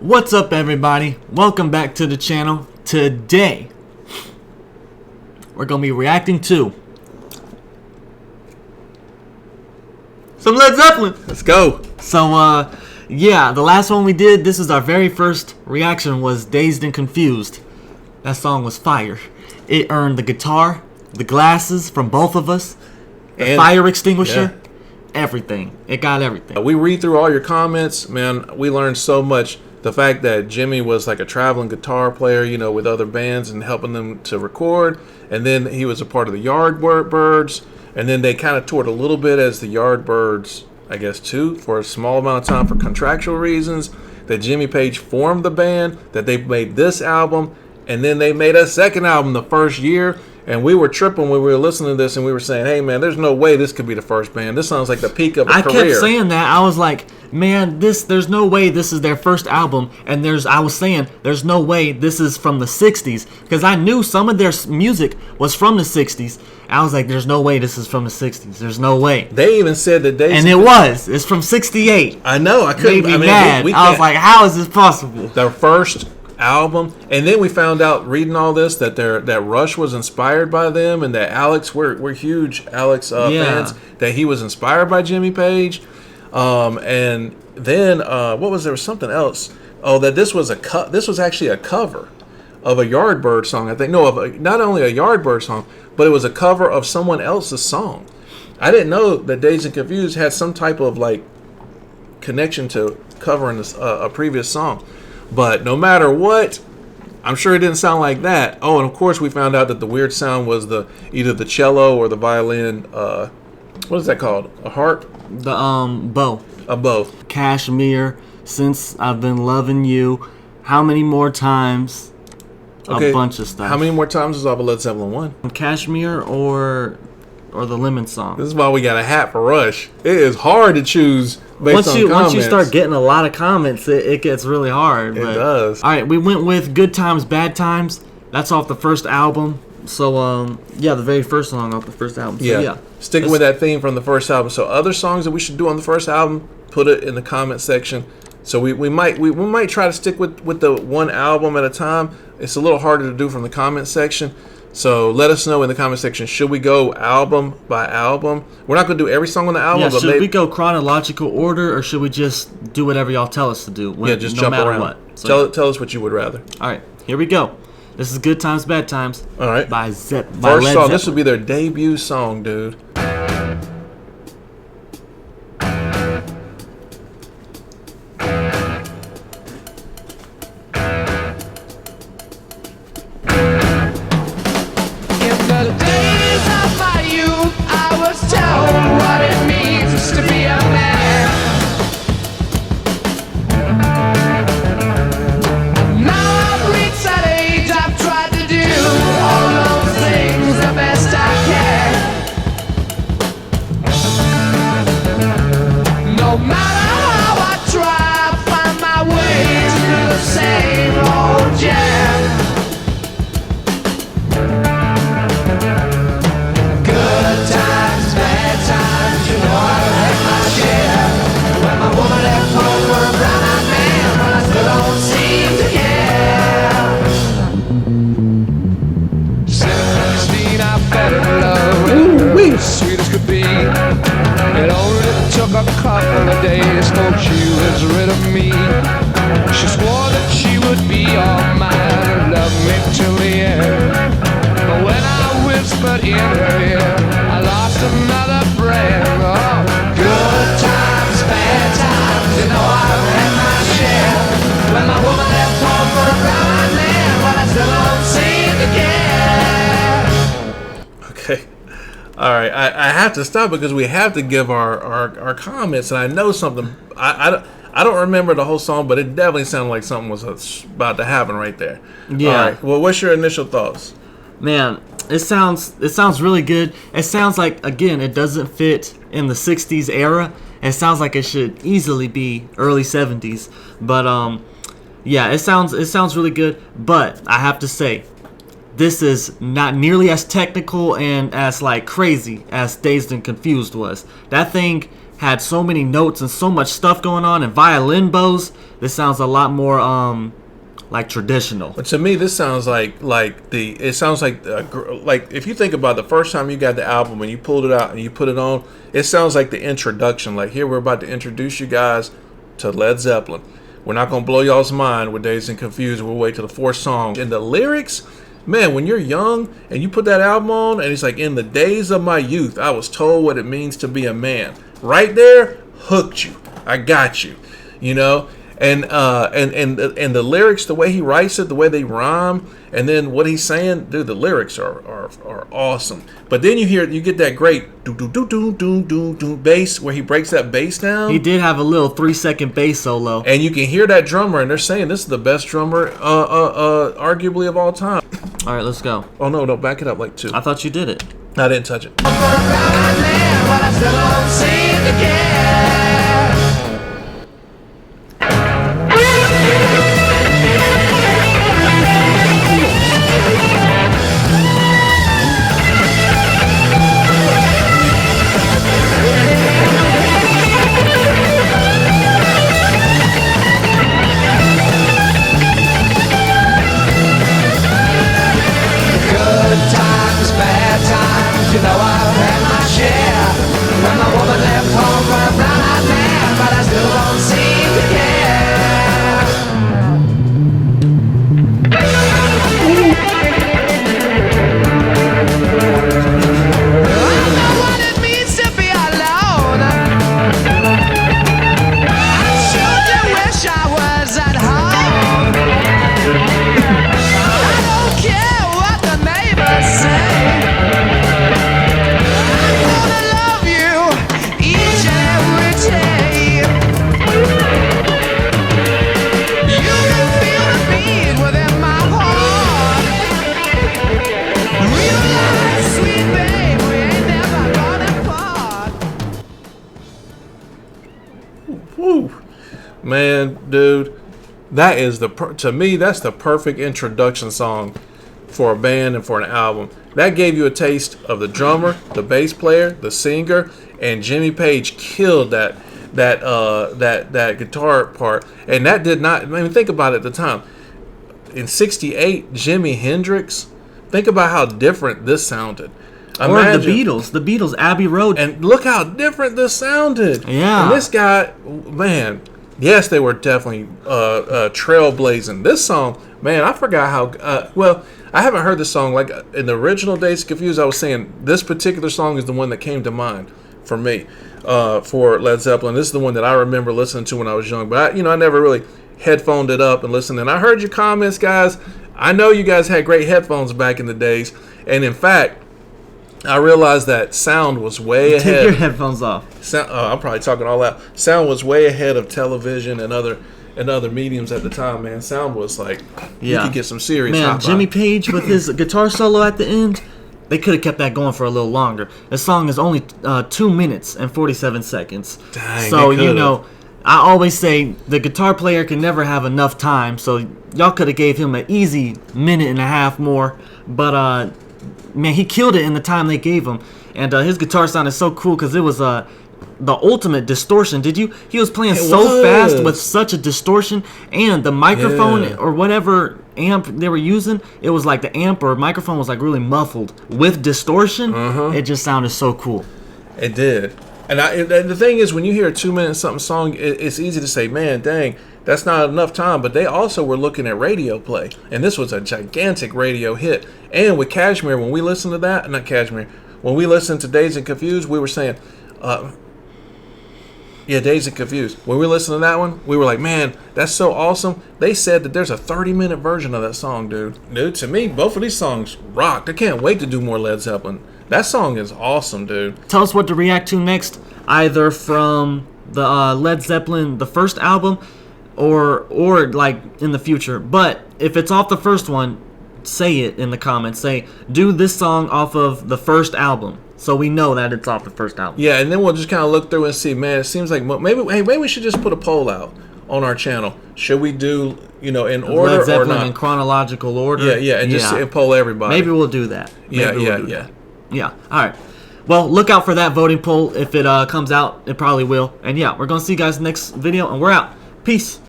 What's up, everybody? Welcome back to the channel. Today, we're going to be reacting to some Led Zeppelin. Let's go. So, yeah, the last one we did, this is our very first reaction, was Dazed and Confused. That song was fire. It earned the guitar, the glasses from both of us, the fire extinguisher, everything. It got everything. We read through all your comments, man. We learned so much. The fact that Jimmy was like a traveling guitar player, you know, with other bands and helping them to record. And then he was a part of the Yardbirds. And then they kind of toured a little bit as the Yardbirds, I guess, too, for a small amount of time for contractual reasons. That Jimmy Page formed the band, that they made this album, and then they made a second album the first year. And we were tripping when we were listening to this, and we were saying, hey, man, there's no way this could be the first band. This sounds like the peak of a career. I kept saying that. I was like, man, there's no way this is their first album. And I was saying, there's no way this is from the 60s. Because I knew some of their music was from the 60s. I was like, there's no way this is from the 60s. There's no way. They even said that they... And it was. It's from 68. I know. I couldn't... Made me mad. I was like, how is this possible? Their first album, and then we found out reading all this that Rush was inspired by them, and that Alex, we're huge Alex fans, that he was inspired by Jimmy Page, and then what was there was something else? Oh, that this was actually a cover of a Yardbird song. I think not only a Yardbird song, but it was a cover of someone else's song. I didn't know that Dazed and Confused had some type of like connection to covering a previous song. But no matter what, I'm sure it didn't sound like that. Oh, and of course we found out that the weird sound was either the cello or the violin. What is that called? A harp? The bow. A bow. Kashmir, Since I've Been Loving You, How Many More Times? Okay. A bunch of stuff. How many more times is off of Led Zeppelin 1? Kashmir or the Lemon Song. This is why we got a hat for Rush. It is hard to choose based on comments. Once you start getting a lot of comments, it gets really hard. It does. All right, we went with Good Times, Bad Times. That's off the first album. So, yeah, the very first song off the first album. So, yeah. Sticking with that theme from the first album. So other songs that we should do on the first album, put it in the comment section. So we might try to stick with the one album at a time. It's a little harder to do from the comment section. So let us know in the comment section, should we go album by album? We're not going to do every song on the album. Yeah, but should we go chronological order, or should we just do whatever y'all tell us to do? Just no jump matter around. What. So, tell us what you would rather. All right, here we go. This is Good Times, Bad Times. All right. By First Led song, Zeppelin. this would be their debut song, dude. Sweet as could be. It only took a couple of days for she was rid of me. She swore that she would be all mine and love me till the end. But when I whispered in her ear, I lost another friend. Oh, good times, bad times, you know I've had my share. When my woman left home for a brown man, but I still don't seem to care. Okay. All right, I have to stop because we have to give our comments, and I know something. I don't remember the whole song, but it definitely sounded like something was about to happen right there. Yeah. All right. Well, what's your initial thoughts? Man, it sounds really good. It sounds like, again, it doesn't fit in the 60s era. It sounds like it should easily be early 70s. But yeah, it sounds really good. But I have to say, this is not nearly as technical and as like crazy as Dazed and Confused was. That thing had so many notes and so much stuff going on, and violin bows. This sounds a lot more like traditional. But to me, this sounds like if you think about the first time you got the album and you pulled it out and you put it on, it sounds like the introduction. Like, here, we're about to introduce you guys to Led Zeppelin. We're not gonna blow y'all's mind with Dazed and Confused. We'll wait till the fourth song. And the lyrics, man, when you're young and you put that album on, and it's like, in the days of my youth, I was told what it means to be a man. Right there, hooked you. I got you. You know. And the lyrics, the way he writes it, the way they rhyme, and then what he's saying, dude, the lyrics are awesome. But then you get that great do do do do do do do bass where he breaks that bass down. He did have a little 3-second bass solo, and you can hear that drummer, and they're saying this is the best drummer, arguably of all time. All right, let's go. Oh no, back it up like 2. I thought you did it. I didn't touch it. You know I've had my share. When my woman left home for a brown-eyed man, but I still don't seem to care. I know what it means to be alone. I sure do wish I was at home. I don't care what the neighbors say. Man, dude, that is to me, that's the perfect introduction song for a band and for an album. That gave you a taste of the drummer, the bass player, the singer, and Jimmy Page killed that guitar part. And that did not, I mean, think about it at the time. In '68, Jimi Hendrix, think about how different this sounded. Imagine. Or the Beatles, Abbey Road. And look how different this sounded. Yeah. And this guy, man, yes, they were definitely trailblazing. This song, man, I forgot how, well, I haven't heard this song. Like, in the original Dazed and Confused, I was saying this particular song is the one that came to mind for me, for Led Zeppelin. This is the one that I remember listening to when I was young. But, I never really headphoned it up and listened. And I heard your comments, guys. I know you guys had great headphones back in the days. And, in fact, I realized that sound was way ahead. Take your headphones off. I'm probably talking all out. Sound was way ahead of television and other mediums at the time, man. Sound was like, you could get some serious man, Jimmy Page with his guitar solo at the end, they could have kept that going for a little longer. The song is only 2 minutes and 47 seconds. Dang, so, I always say the guitar player can never have enough time, so y'all could have gave him an easy minute and a half more, but man, he killed it in the time they gave him. And his guitar sounded so cool because it was the ultimate distortion. He was playing fast with such a distortion, and the microphone or whatever amp they were using, it was like the amp or microphone was like really muffled with distortion. It just sounded so cool. It did. And the thing is, when you hear a 2-minute something song, it's easy to say, man, dang, that's not enough time. But they also were looking at radio play. And this was a gigantic radio hit. And with Kashmir, when we listened to that, not Kashmir, when we listened to Dazed and Confused, we were saying, Dazed and Confused. When we listened to that one, we were like, man, that's so awesome. They said that there's a 30-minute version of that song, dude. Dude, to me, both of these songs rocked. I can't wait to do more Led Zeppelin. That song is awesome, dude. Tell us what to react to next, either from the Led Zeppelin, the first album, or like in the future. But if it's off the first one, say it in the comments. Say, do this song off of the first album, so we know that it's off the first album. Yeah, and then we'll just kind of look through and see, man, it seems like maybe we should just put a poll out on our channel. Should we do, in order Led Zeppelin or not? In chronological order? Yeah, and just poll everybody. Maybe we'll do that. Yeah. Yeah. All right. well, look out for that voting poll. If it comes out, it probably will. And yeah, we're going to see you guys next video, and we're out. Peace.